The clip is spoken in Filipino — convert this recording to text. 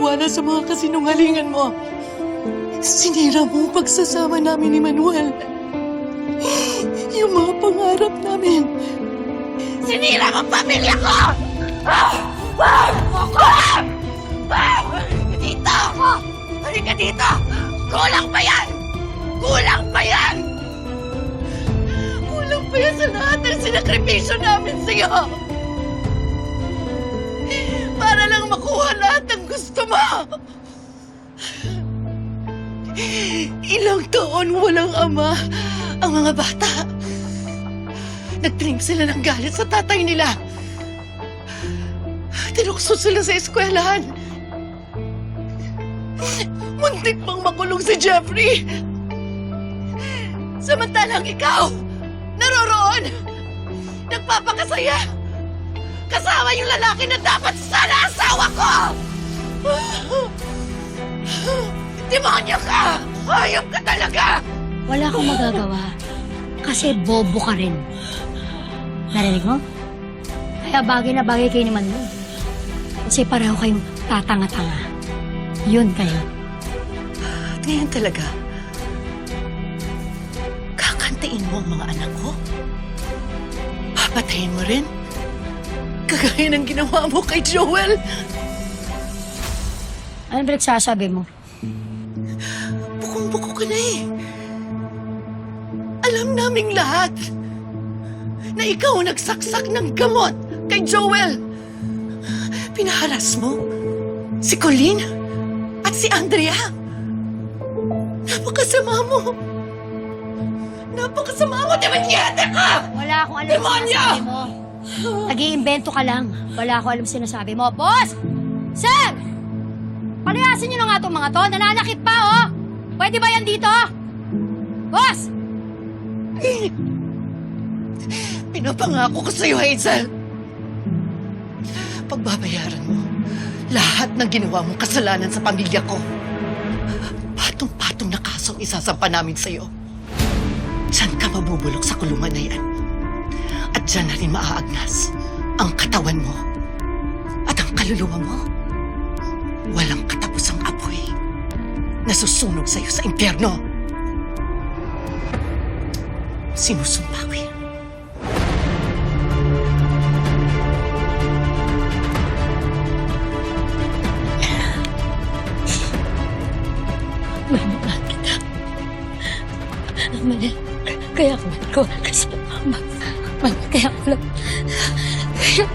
magtiwala sa mga kasinungalingan mo. Sinira mo ang pagsasama namin ni Manuel. Yung mga pangarap namin. Sinira mo ang pamilya ko! Dito! Halika dito! Kulang pa yan! Kulang pa yan! Kulang pa yan sa lahat ng sinakripisyo namin sa'yo! Para lang makuha lahat ng gusto mo! Ilang taon walang ama ang mga bata. Nagtinim sila ng galit sa tatay nila. Tinukso sila sa eskwelahan. Muntik pang makulong si Jeffrey. Samantalang ikaw, naroroon, nagpapakasaya. Kasama yung lalaki na dapat sana asawa ko! Demonyo ka! Hayop ka talaga! Wala akong magagawa. Kasi bobo ka rin. Narinig mo? Kaya bagay na bagay kayo ni Manuel. Kasi pareho kayong tatanga-tanga. Yun kayo. At ngayon talaga, kakantiin mo ang mga anak ko? Papatayin mo rin? Kagaya ng ginawa mo kay Joel? Ano ba nagsasabi mo? Bukong-buko ka na eh. Alam naming lahat na ikaw ang nagsaksak ng gamot kay Joel. Pinaharas mo si Colleen at si Andrea. Napakasama mo. Napakasama mo, demonyete ka! Wala akong alam Demonyo! sinasabi mo. Nag-iimbento ka lang. Wala akong alam sinasabi mo. Boss! Sir! Palayasin niyo na nga itong mga to. Nananakit pa, oh! Pwede ba yan dito? Boss! Pinapangako ko sa'yo, Hazel. Pagbabayaran mo lahat ng ginawa mong kasalanan sa pamilya ko. Patong-patong na kasong isasampa namin sa'yo. Diyan ka mabubulok sa kulungan na yan. At diyan na rin maaagnas ang katawan mo at ang kaluluwa mo. Walang katapusang apoy na susunog sa'yo sa impyerno. Sinusumpa ko yan. Mahal kita. Manel, kaya ko kasi kaya ko lang. Kaya